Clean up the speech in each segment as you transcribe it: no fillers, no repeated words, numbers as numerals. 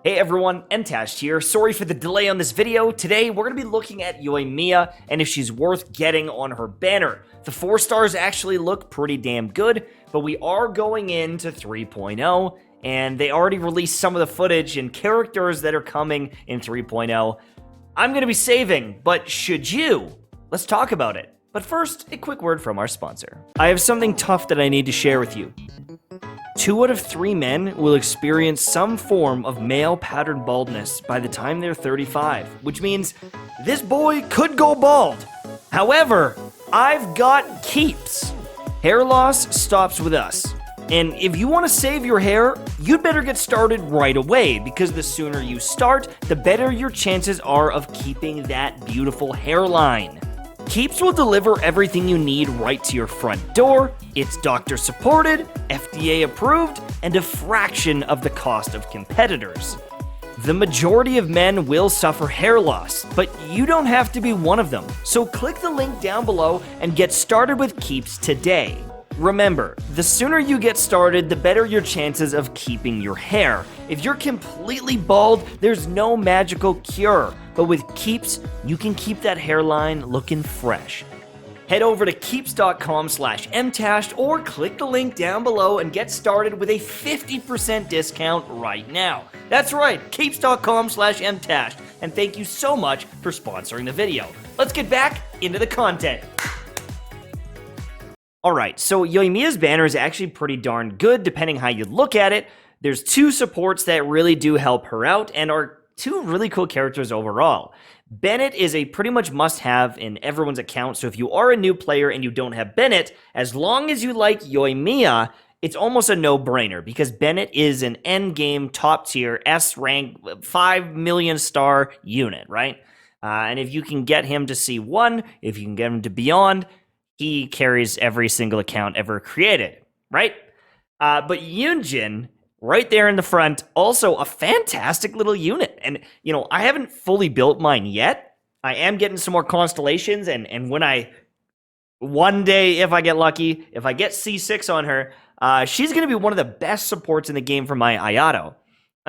Hey everyone, Mtash here. Sorry for the delay on this video. Today we're going to be looking at Yoimiya and if she's worth getting on her banner. The 4 stars actually look pretty damn good, but we are going into 3.0 and they already released some of the footage and characters that are coming in 3.0. I'm going to be saving, but should you? Let's talk about it. But first, a quick word from our sponsor. I have something tough that I need to share with you. 2 out of 3 men will experience some form of male pattern baldness by the time they're 35, which means this boy could go bald. However, I've got keeps. Hair loss stops with us. And if you want to save your hair, you'd better get started right away, because the sooner you start, the better your chances are of keeping that beautiful hairline. Keeps will deliver everything you need right to your front door. It's doctor supported, FDA approved, and a fraction of the cost of competitors. The majority of men will suffer hair loss, but you don't have to be one of them. So click the link down below and get started with Keeps today. Remember, the sooner you get started, the better your chances of keeping your hair. If you're completely bald, there's no magical cure. But with Keeps, you can keep that hairline looking fresh. Head over to keeps.com/mtashed or click the link down below and get started with a 50% discount right now. That's right, keeps.com/mtashed. And thank you so much for sponsoring the video. Let's get back into the content. Alright, so Yoimiya's banner is actually pretty darn good depending how you look at it. There's 2 supports that really do help her out and are 2 really cool characters overall. Bennett is a pretty much must-have in everyone's account, so if you are a new player and you don't have Bennett, as long as you like Yoimiya, it's almost a no-brainer, because Bennett is an endgame, top-tier, S-rank, 5 million star unit, right? And if you can get him to C1, if you can get him to Beyond, he carries every single account ever created, right? But Yunjin, right there in the front, also a fantastic little unit. And, you know, I haven't fully built mine yet. I am getting some more constellations, and when one day, if I get lucky, if I get C6 on her, she's going to be one of the best supports in the game for my Ayato.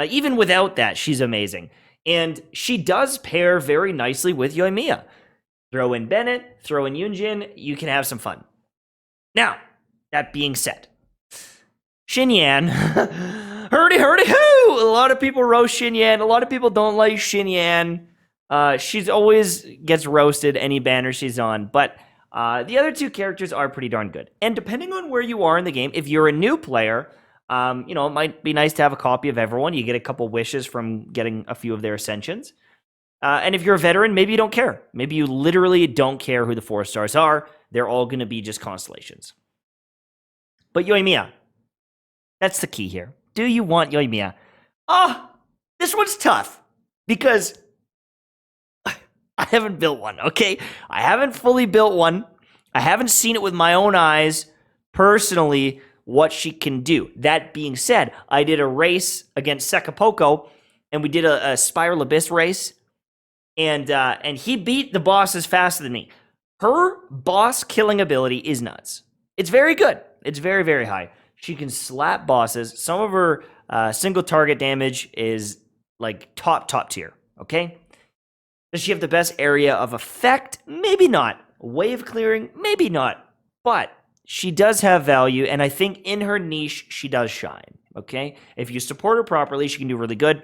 Even without that, she's amazing. And she does pair very nicely with Yoimiya. Throw in Bennett, throw in Yunjin, you can have some fun. Now, that being said, Xinyan, hurdy-hoo! A lot of people roast Xinyan, a lot of people don't like Xinyan. She's always gets roasted any banner she's on, but the other 2 characters are pretty darn good. And depending on where you are in the game, if you're a new player, you know, it might be nice to have a copy of everyone. You get a couple wishes from getting a few of their ascensions. And if you're a veteran, maybe you don't care. Maybe you literally don't care who the 4 stars are. They're all going to be just constellations. But Yoimiya, that's the key here. Do you want Yoimiya? This one's tough, because I haven't built one, okay? I haven't fully built one. I haven't seen it with my own eyes, personally, what she can do. That being said, I did a race against Sekapoko, and we did a Spiral Abyss race. And he beat the bosses faster than me. Her boss killing ability is nuts. It's very good. It's very, very high. She can slap bosses. Some of her single target damage is like top tier, okay? Does she have the best area of effect? Maybe not. Wave clearing? Maybe not. But she does have value, and I think in her niche, she does shine, okay? If you support her properly, she can do really good.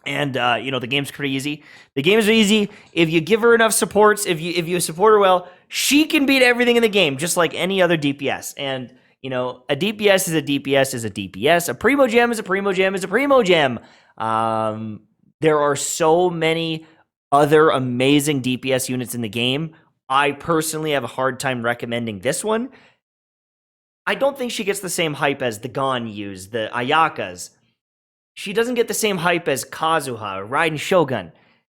And, you know, the game's pretty easy. The game's easy. If you give her enough supports, if you support her well, she can beat everything in the game, just like any other DPS. And, you know, a DPS is a DPS is a DPS. A Primo Gem is a Primo Gem is a Primo Gem. There are so many other amazing DPS units in the game. I personally have a hard time recommending this one. I don't think she gets the same hype as the Ganyus, the Ayakas. She doesn't get the same hype as Kazuha or Raiden Shogun.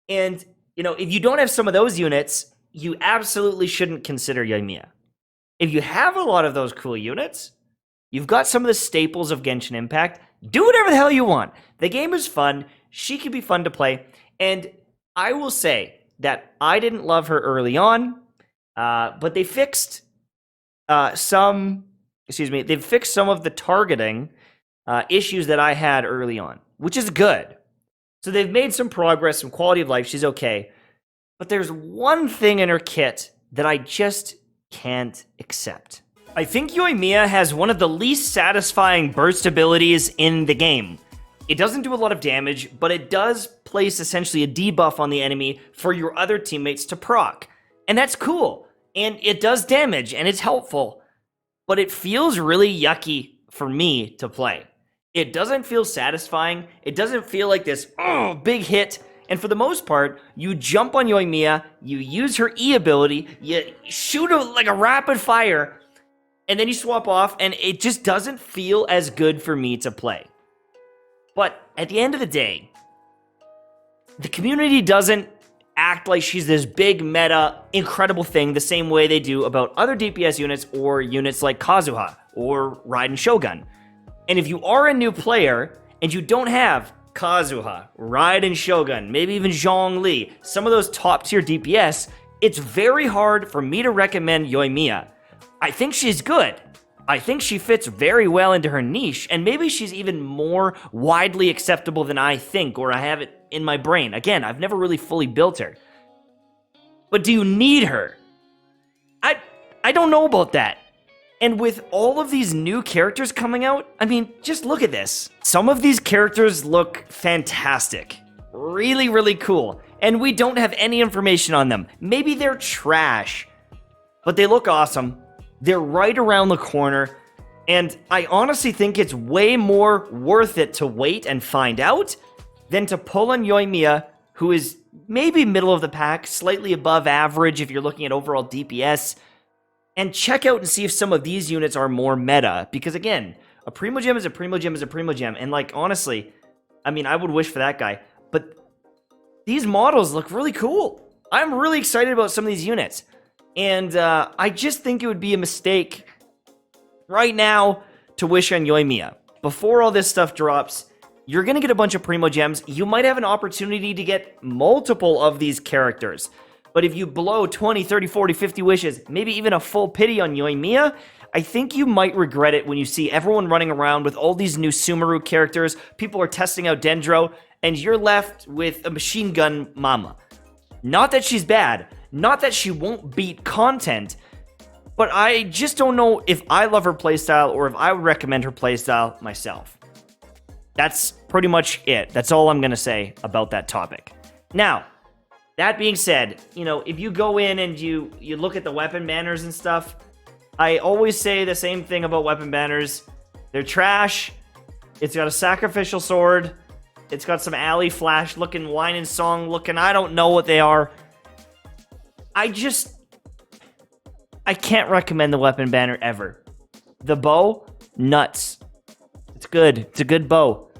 And, you know, if you don't have some of those units, you absolutely shouldn't consider Yoimiya. If you have a lot of those cool units, you've got some of the staples of Genshin Impact, do whatever the hell you want. The game is fun. She can be fun to play. And I will say that I didn't love her early on, but they fixed they've fixed some of the targeting issues that I had early on. which is good. So they've made some progress, some quality of life. She's okay. But there's one thing in her kit that I just can't accept. I think Yoimiya has one of the least satisfying burst abilities in the game. It doesn't do a lot of damage, but it does place essentially a debuff on the enemy for your other teammates to proc. And that's cool. And it does damage, and it's helpful. But it feels really yucky for me to play. It doesn't feel satisfying. It doesn't feel like this big hit. And for the most part, you jump on Yoimiya, you use her E ability, you shoot her like a rapid fire, and then you swap off, and it just doesn't feel as good for me to play. But at the end of the day, the community doesn't act like she's this big meta, incredible thing the same way they do about other DPS units or units like Kazuha or Raiden Shogun. And if you are a new player and you don't have Kazuha, Raiden Shogun, maybe even Zhongli, some of those top tier DPS, it's very hard for me to recommend Yoimiya. I think she's good. I think she fits very well into her niche, and maybe she's even more widely acceptable than I think, or I have it in my brain. Again, I've never really fully built her. But do you need her? I don't know about that. And with all of these new characters coming out, I mean, just look at this. Some of these characters look fantastic. Really, really cool. And we don't have any information on them. Maybe they're trash, but they look awesome. They're right around the corner, and I honestly think it's way more worth it to wait and find out than to pull on Yoimiya, who is maybe middle of the pack, slightly above average if you're looking at overall DPS, and check out and see if some of these units are more meta. Because again, a Primogem is a Primogem is a Primogem, and like, honestly, I mean, I would wish for that guy, but these models look really cool. I'm really excited about some of these units. And I just think it would be a mistake right now to wish on Yoimiya. Before all this stuff drops, you're going to get a bunch of Primogems. You might have an opportunity to get multiple of these characters. But if you blow 20, 30, 40, 50 wishes, maybe even a full pity on Yoimiya, I think you might regret it when you see everyone running around with all these new Sumeru characters. People are testing out Dendro, and you're left with a machine gun mama. Not that she's bad. Not that she won't beat content, but I just don't know if I love her playstyle or if I would recommend her playstyle myself. That's pretty much it. That's all I'm going to say about that topic. Now, that being said, you know, if you go in and you look at the weapon banners and stuff, I always say the same thing about weapon banners. They're trash. It's got a sacrificial sword. It's got some alley flash looking, wine and song looking. I don't know what they are. I can't recommend the weapon banner ever. The bow, nuts. It's good. It's a good bow.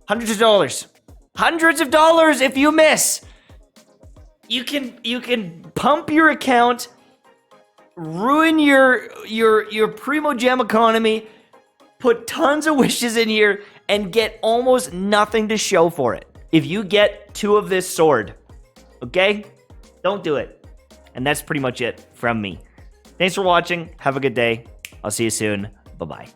Hundreds of dollars. Hundreds of dollars if you miss. You can pump your account, ruin your Primogem economy, put tons of wishes in here, and get almost nothing to show for it. If you get 2 of this sword. Okay? Don't do it. And that's pretty much it from me. Thanks for watching. Have a good day. I'll see you soon. Bye-bye.